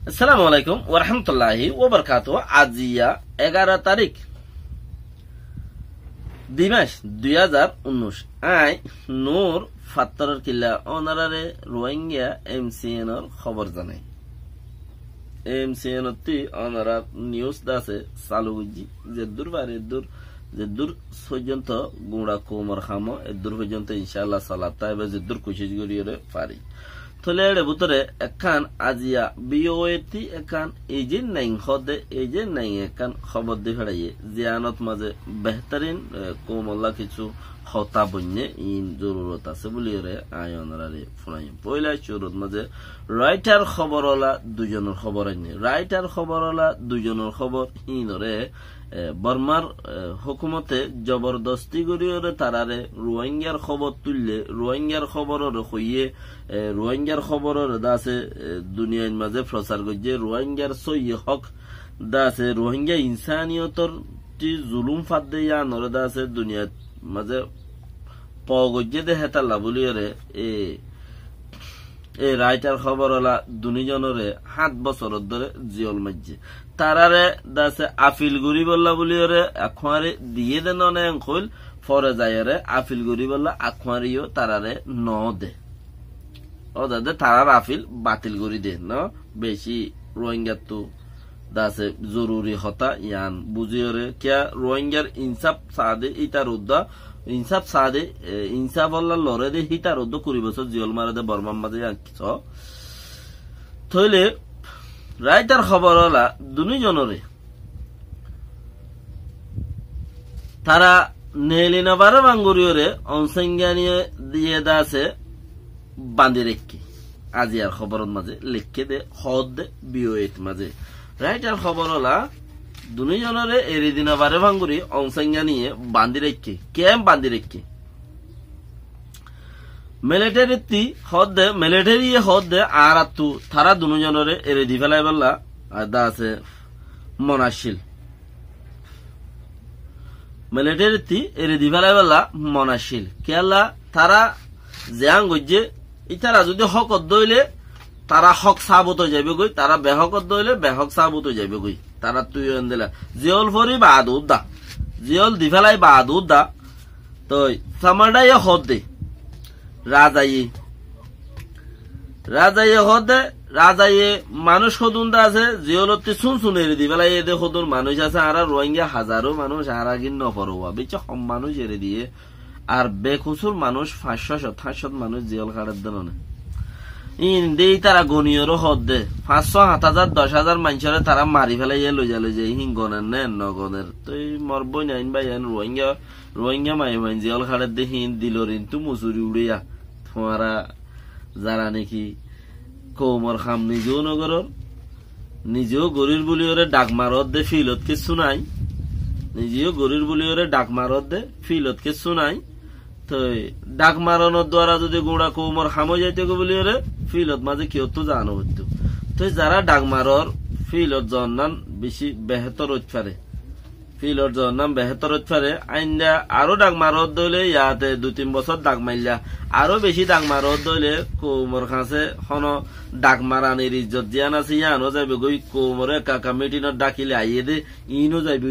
আসসালামু আলাইকুম ওয়া রাহমাতুল্লাহি ওয়া বারাকাতুহু। আজিয়া 11 তারিখ দিমাস 2019 আই নূর ফাত্তরের কিল্লা অনারারে রোহিঙ্গা এমসিএন খবর জানাই। এমসিএন তি অনারা নিউজ দাসে চালু হইজি যে দূর বারে দূর পর্যন্ত গুড়া কোমর খামো দূর পর্যন্ত ইনশাআল্লাহ সালাত তাইবে যে দূর কোশিশ করিয়ে পারি থলের ভিতরে একান আজিয়া বিওএটি একান এজেন্ট নাই হদে এজেন্ট নাই একান খবর দি ফেড়াইয়ে জিয়ানত মাঝে বেহতরিন কোমল্লা কিছু হতা বন্যে ইন জরুরত আছে বলিয়ে আয়নারে ফুনাই পয়লা শুরুত মাঝে রাইটার খবরওয়ালা দুজনের খবর আইনি রাইটার খবরওয়ালা দুজনের খবর হিনরে বর্মার হুকুমতে জবরদস্তি করিয়ে তারারে রোহিঙ্গার খবর তুললে রোহিঙ্গার খবরের হইয়ে রোহিঙ্গার খবরের দাসে দুনিয়ার মাঝে প্রচার করছে রোহিঙ্গার সই হক দাসে রোহিঙ্গা ইনসানিয়তর জুলুম ফাদ দিয়া নরে দাসে দুনিয়ার মাঝে পগজে দে হেতাল্লা বলিয়ে এই রাইটার খবরওয়ালা দুজনরে 7 বছর ধরে জিয়ল মাঝে তারারে দাসে আপিল গুড়ি বললা বলিয়ে আখুয়ারি দিয়ে দেন অনেক হইল ফরে যাইরে আপিল গুড়ি বললা আখুয়ারিও তারারে ন দে ও দাদে তারার আপিল বাতিল করি দে ন বেশি রোহিঙ্গার তো দাসে জরুরি হতা ইয়ান বুঝিয়ে কিয়া রোহিঙ্গার ইনসাফ সাদে ইতার উদ্দা ইনসাফ সাদে ইনসাফ আল্লাহ লড়ে দে হিতার উদ্দ 20 বছর জিয়ল মারে দে বর্মার মাঝে আঁকিছ থইলে রাইটার খবরওয়ালা দুজনরে তারা নেলিনাবারে বাঙ্গুরিয়রে অনসংজ্ঞানীয় দিয়ে দাসে বান্ধি রেখে আজিয়ার খবরের মাঝে লিখে দে হদ দে বিওএট মাঝে রাইটার খবরওয়ালা দুজনরে এরিদিনাবারে বাঙ্গুরি অনসংজ্ঞানীয় বান্ধি রেখে কেম বান্ধি রেখে মিলিটারি হদে আর আত্তু তারা দুজনরে এরে দি ফেলাই বললা আদা আছে মনাশিল মিলিটারি এরে দি ফেলাই বললা মনাশিল কেলা তারা জিয়াং গজ্জে ইতারা যদি হকত দইলে তারা হক সাবত যাইবে গই তারা বেহকত দইলে বেহক সাবত যাইবে গই তারা তুই দিলা জিয়ল ফরি বাহাদুর দা জিয়ল দি ফেলাই বাহাদুর দা তো সামাডাই হদ দে রাজাইয়ে হদে রাজাইয়ে মানুষ সদুন্দা আছে জিওলতে শুন এরে দি বেলা এদে সদুন মানুষ আছে আর রোহিঙ্গা হাজারো মানুষ আর আগিন নপরোয়া বেচে কম মানুষ এরে দিয়ে আর বেকুসুর মানুষ 500-700 মানুষ জিওল খাড়ার দেন না ইন দেই তারা গনিয়রও হদ দে 500-7,000-10,000 মানুষের তারা মারি ফেলাইয়ে লইয়া হিঙ্গনের নেন নগনের তো মরবই নাইন ভাই রোহিঙ্গা মাই জিওল খাড়ার দে হিন দিলরিন তু মুসুরি উড়িয়া তোমারা যারা নাকি কৌমর খাম নিজেও নগরর নিজেও গরির বলি ওরে ডাক মারত দে ফিলত কে শুনাই নিজেও গরির বলি ওরে ডাক মারত দে ফিলত কে শুনাই তো ডাক মারানোর দ্বারা যদি গুড়া কৌমর খামো যাইতে বলি ওরে ফিলত মাঝে কেউ তো জানো হইতো তো যারা ডাক মারর ফিলত জন্নান বেশি বেহতর হইতে পারে ফিলর নাম বেহতর পারে আইন্দা আরো ডাক মারত দইলে ইয়াতে 2-3 বছর ডাক মারলা আরো বেশি ডাক মারত দইলে কোমর কাছে হন ডাক মারানির ইজ্জত জিয়ান আছে ইয়ানো যাইবে গই কোমরে কাকা মিটিনত ডাকিলে আইয়ে দে ইনো যাইবে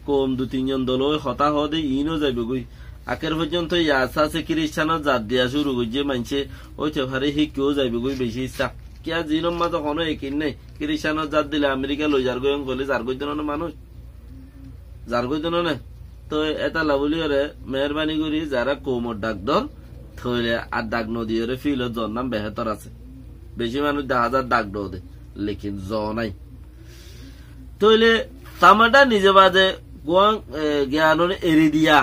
কম 2-3 জন দল হতা হদে ইনো যাইবে গই আকের পর্যন্ত ইয়াসা আছে খ্রিস্টানত জাত দিয়া শুরু করছে মানছে ওইতে ভারে হি কেউ যাইবে গই বেশি ইচ্ছা কিয়া জিনম মাঝে কোনো একিন নেই খ্রিস্টানত জাত দিলে আমেরিকা লই যার গয়ং কলে যার গইজন মানুষ যার কইতো না তো এটা লাভলি ওরে মেহরবানি করি যারা কোমর ডাক দর থইলে আর ডাক নদী ওরে ফিল জন নাম বেহতর আছে বেশি মানুষ 10,000 ডাক দে লেকিন জ নাই তইলে তামাটা নিজে বাজে গোয়াং জ্ঞানরে এরি দিয়া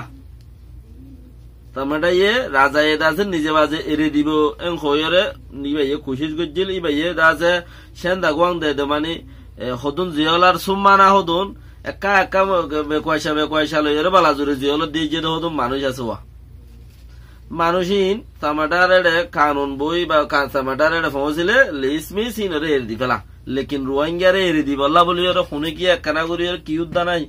তামাটা ইয়ে রাজা এ দাসে নিজে বাজে এরি দিব এং হইরে নিবাইয়ে কোশিশ করছিল ইবাইয়ে দাসে সেন্দা গোয়াং দে মানে হদুন জিয়লার সুম্মানা হদুন একা একা বেকয়সা লইরে বালা জুড়ে জিয়ল দিয়ে যে হতো মানুষ আছে ওয়া মানুষহীন টামাটার কানুন বই বা টামাটার পৌঁছিলে লিসমিস হিনরে এর দি ফেলা লেকিন রোহিঙ্গারে এর দি বল্লা বলি ওরা শুনে কি একখানা করি কি উদ্দা নাই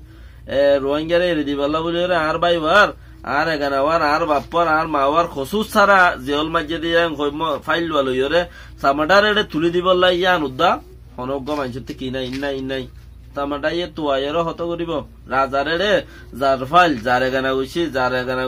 রোহিঙ্গারে এর দি বল্লা বলি ওরা আর বাইবার আর এগানাওয়ার আর বাপ্পার আর মাওয়ার খসুস ছাড়া জিয়ল মাঝে দিয়ে ফাইল লইরে টামাটার তুলি দি বল্লা ইয়ান উদ্দা হনজ্ঞ মানুষের কি নাই ইন্নাই তামাটা ইয়ে তোয়াইয়েরও হত করিব রাজারে রে যার ফাইল যারে গানা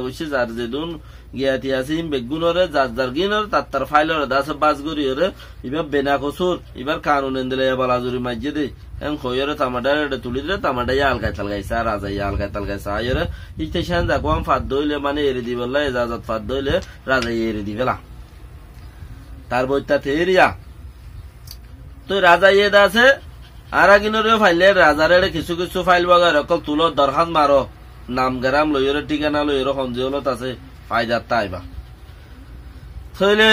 গুছি যার যেদুন গিয়াতি আসিম বেগুনরে যার গিনর তার ফাইলরে দাস বাজগুরিরে এবার বেনা কসুর এবার কানুন এন্দিলে বালাজুরি মাইজে দে এন খয়রে তামাটা রে তুলি দিলে তামাটা আলগাই তালগাইছা রাজা আলগাই তালগাইছা আয়রে ইতে শান যা কোন ফাদ দইলে মানে এরি দিবলা এজাজত ফাদ দইলে রাজা এরি দিবেলা তার বইতা তেরিয়া তো রাজা ইয়ে দাসে আর আগিনরে ফাইলে রাজারে কিছু কিছু ফাইল বাগার অকল তুলো দরখান মারো নাম গেরাম লইরে ঠিকানা লইরে সঞ্জলত আছে ফায়দার তাইবা থইলে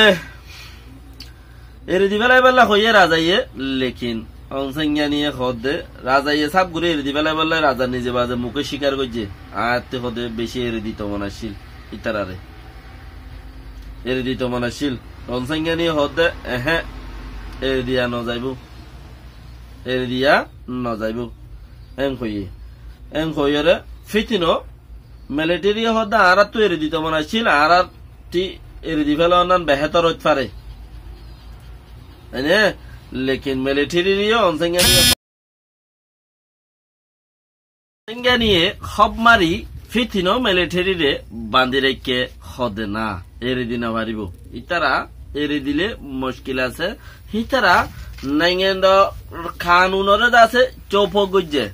এরি দিবেলাই বেলা হইয়ে রাজাইয়ে লেকিন অনসংজ্ঞা নিয়ে খদ দে রাজাইয়ে সাপ ঘুরে এরি দিবেলাই বেলা রাজা নিজে বাজে মুখে স্বীকার করছে আয়ত্তে হদে বেশি এরি দিত মনাশীল ইতারারে এরি দিত মনাশীল অনসংজ্ঞা নিয়ে হদ দে হ্যাঁ এরি দিয়া ন যাইব এরি দিয়া ন যাইব এং কইরে ফিতিনো মিলিটারি হদা আর তো এরি দিত মনাশীল আর টি এরি দিবেলা অনান বেহেতর হইতে পারে এনে লেকিন মিলিটারি অনসংজ্ঞা নিয়ে খব মারি ফিতিনো মিলিটারি রে বান্ধি রেখে হদে না এরি দিনা পারিব ইতারা এরি দিলে মুশকিল আছে হিতারা নাইঙ্গেন্দ কানুনরে আছে চৌপ গুজে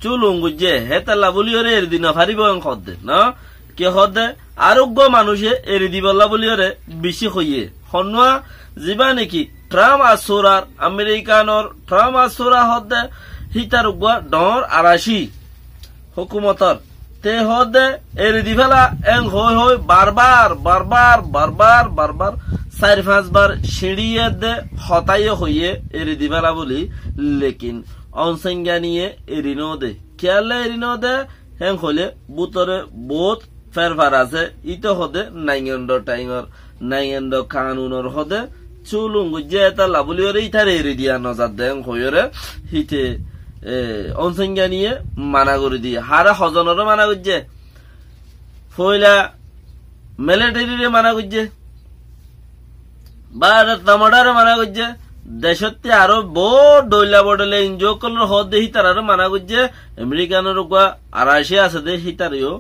চুলুং গুজে হেতাল্লা বলি ওরে এরি দিনা পারিব হদে না কে হদে আরোগ্য মানুষে এরি দিবল্লা বলি ওরে বেশি হইয়ে হনুয়া যিবা নেকি ট্রাম্প আসুরার আমেরিকানর ট্রাম্প আসুরা হদে হিতার উগুয়া ডর আরাশি হুকুমতর তে হদে এরি দিবেলা এং হই বারবার 4-5 বার সিঁড়িয়ে দে হতাইয়ে হইয়ে এরি দিবেলা বলি লেকিন অনসংজ্ঞা নিয়ে এরি ন দে খেয়ালে এরি ন দে হেং হলে বুতরে বহুত ফেরফার আছে ইতো হদে নাইঙ্গেন্ড কানুনর হদে চুলুং গুজে তালা বলি ওরে ইতারে এরি দিয়া নজার দেন হইরে হিতে অনসংজ্ঞা নিয়ে মানা করে দিয়ে হারা হজনরে মানা করছে ফইলা মিলিটারি মানা করছে বা তামাডারে মানা করছে দেশতে আরো বহুত ডইলা বডলে এনজয় করলে হদে হিতারে মানা করছে আমেরিকানের গুয়া আড়াইশে আছে দে হিতারেও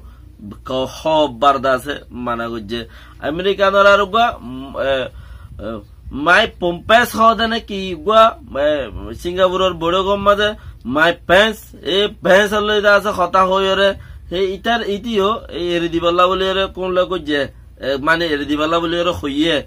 সব বারদা আছে মানা করছে আমেরিকানের আর গুয়া মাই পম্পেস হদে নাকি গুয়া সিঙ্গাপুরের বড় গম মাঝে মাই প্যান্স এই প্যান্স লইদা আছে কথা হইরে সেই ইটার ইটিও এরি দিবল্লা বলি কোন লোক যে মানে এরি দিবল্লা বলি হইয়ে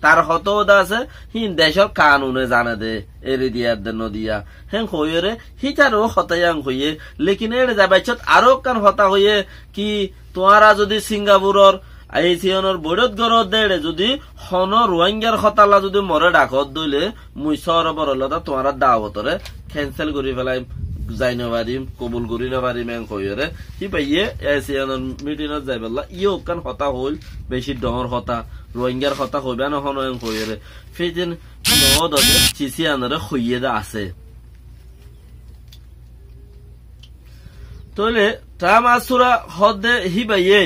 তার হত আছে হিন দেশের কানুনে জানে দে এরি দিয়া দে নদিয়া হেন হইরে হিটারও হতায়াং হইয়ে লেকিন এর যাবাইছত আরো কান হতা হইয়ে কি তোয়ারা যদি সিঙ্গাপুরের আইসিয়নের বড়ত গরত দেড়ে যদি হন রোহিঙ্গার হতালা যদি মরে ডাকত দইলে মুই সর বরলতা তোমার দাওয়াতরে ক্যান্সেল করি ফেলাই যাই নবারিম কবুল করি নবারিম এং কইরে হি পাইয়ে আইসিয়নের মিটিনত যাই বললা ইও কান হতা হইল বেশি ডর হতা রোহিঙ্গার হতা হইবা নহন এং কইরে ফিদিন নদতে চিসিয়ানরে হইয়ে দা আছে তোলে তামাসুরা হদে হি পাইয়ে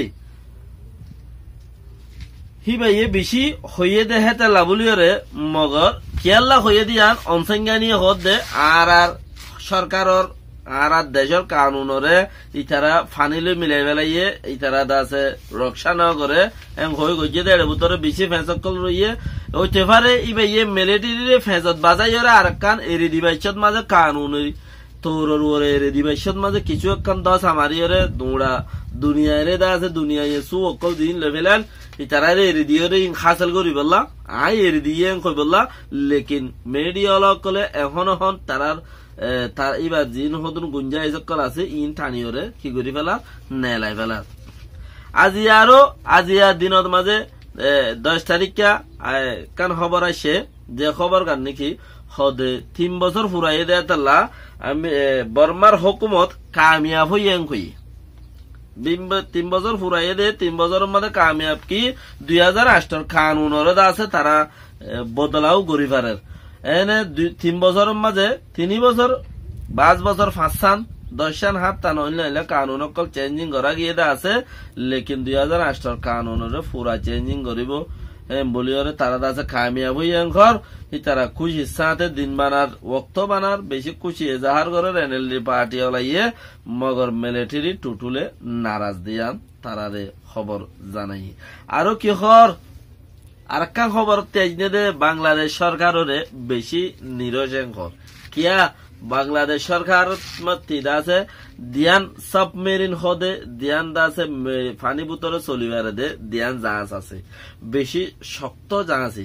বেশি হইয়ে দে হেতে লাবুলিয়রে মগর কেয়াল্লা হইয়ে দিয়ান অনসংজ্ঞানী হদ দে আর সরকারর আর দেশের কানুনরে ইতারা ফানিলে মিলাই বেলাইয়ে ইতারা দাসে রক্ষা না করে এম হয়ে গিয়ে দেড় বুতরে বেশি ফেঁচকল রইয়ে ওই তেফারে ইবাইয়ে মিলিটারি ফেঁচত বাজাইরে আর কান এরি দিবাইছত মাঝে কানুনরি তোর এরে দিবাইছত মাঝে কিছু একখান দশ আমারিয়রে দৌড়া দুনিয়ারে দা আছে দুনিয়ায় সু অকল দিন লেভেলাল ইতারা এরি দিয়ে হাসিল করি বললা আই এরি দিয়ে কই বললা লেকিন মিডিয়া কলে এখন তারার তার এবার জিন হদুন গুঞ্জাইজ কল আছে ইন টানিয়রে কি করি ফেলা নেলাই ফেলা আজিয়া দিনত মাঝে 10 তারিখা কান খবর আসে যে খবর কান নাকি হদে 3 বছর ফুরাইয়ে দেয় তাল্লা আমি বর্মার হুকুমত কামিয়াব হইয়াং কই 3 বছর ফুরাইয়ে দে 3 বছরের মধ্যে কামিয়াব কি 2008 কানুনরে আছে তারা বদলাও করি পারে এনে 3 বছরের মাঝে 3 বছর 5 বছর 5 সান 10 সান হাত তা নইলে কানুন অকল চেঞ্জিং করা গিয়ে দা আছে লেকিন 2008 কানুনরে পুরা চেঞ্জিং করিব বলিওরে তারা আছে কামিয়াব হইয়াং ঘর তারা খুশি সাথে দিন বানার ওক্ত বানার বেশি খুশি এজাহার করে এনএলডি পার্টি হলাইয়ে মগর মিলিটারি টুটুলে নারাজ দিয়ান তারারে খবর জানাই আরো কি হর আর একটা খবর তেজ দে বাংলাদেশ সরকারের বেশি নিরসেঙ্কর কিয়া বাংলাদেশ সরকার আছে দিয়ান সাবমেরিন হদে দিয়ান আছে পানি বুতরে চলিবারে দে দিয়ান জাহাজ আছে বেশি শক্ত জাহাজ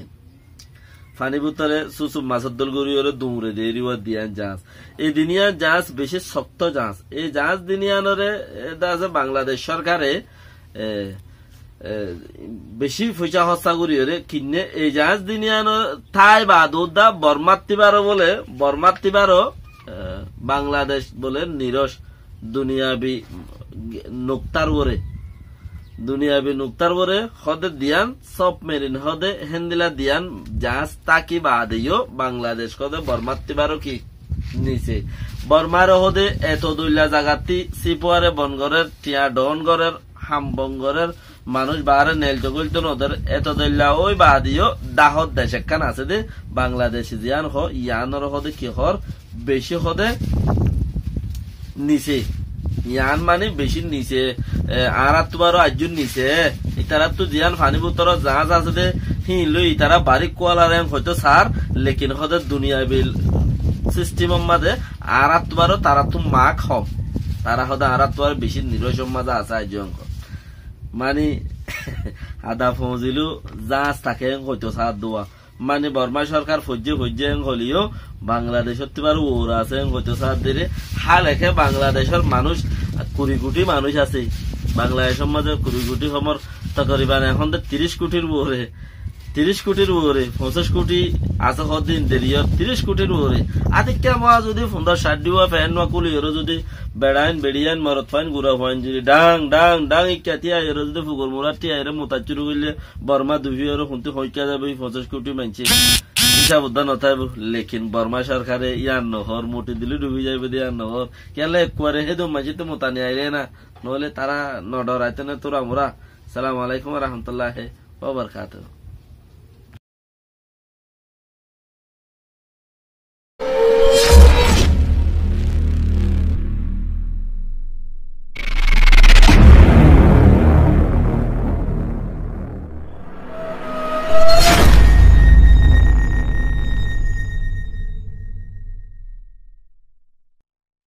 পানি বুতরে সুসু মাছদ্দল গরিয়রে দুমরে দিয়ে দিয়ান জাহাজ এই দিনিয়ার জাহাজ বেশি শক্ত জাহাজ এই জাহাজ দিনিয়ানরে আছে বাংলাদেশ সরকারে বেশি পয়সা খরচা করিয়রে কিনে এই জাহাজ দিনিয়ান থাই বাদুদা বর্মাত্তিবারও বলে বর্মাত্তিবারও বাংলাদেশ বলে নিরস দুনিয়াবি নুক্তার ওরে দুনিয়াবি নুক্তার ওরে হদে দিয়ান সব মেরিন হদে হেন্দিলা দিয়ান জাহাজ তাকি বাদেও বাংলাদেশ হদে বর্মাত্তিবারও কি নিচে বর্মার হদে এত দুইলা জাগাতি সিপুয়ারে বনগরের টিয়া ডনগরের হামবঙ্গরের মানুষ বাহারে নেলতো গলতো নদের এত দল্লা ওই বাদিও দাহত দেশ একখান আছে দে বাংলাদেশি জিয়ান হ ইয়ানর হদে কি হর বেশি হদে নিচে ইয়ান মানে বেশি নিচে আর তোমারও আজুর নিচে ইতারা তো জিয়ান ফানি বুতর জাহাজ আছে দে হি লই ইতারা বাড়ি কোয়ালার হয়তো সার লেকিন হদে দুনিয়া বিল সিস্টেম মাঝে আর তোমারও তারা তো মা খম তারা হদে আর তোমার বেশি নিরসম মাঝে আছে আজ অঙ্ক মানে আদা ফজিলু জাহাজ থাকে হয়তো সার দোয়া মানে বর্মা সরকার ফজ্জে হলিও বাংলাদেশের তোমার ওরা আছে হয়তো সার দিলে হাল একে বাংলাদেশের মানুষ 20 কোটি মানুষ আছে বাংলাদেশের মাঝে 20 কোটি সমর তকরিবান এখন 30 কোটির উপরে 30 কোটির উপরে 50 কোটি আছে হদিন দেরিয় 30 কোটির উপরে আদিকে মা যদি 15-60 দিওয়া ফ্যান না কুলি এর যদি বেড়াইন বেড়িয়ান মরত ফাইন গুড়া ফাইন যদি ডাং ডাং ডাং ইকাতিয়া এর যদি ফুগর মুরাটি এর মুতাচুরু হইলে বর্মা দুভি এর হুনতে হইকা যাবে 50 কোটি মানছে হিসাব উদ্যান হতাইব লেকিন বর্মা সরকারে ইয়ান নহর মোটি দিলে ডুবি যাইবে দিয়ান নহর কেলে একবারে হেদো মাঝিতে মোতানি আইরে না নহলে তারা নডর আইতে না তোরা মোরা সালাম আলাইকুম ওয়া রাহমাতুল্লাহি ওয়া বারাকাতুহু।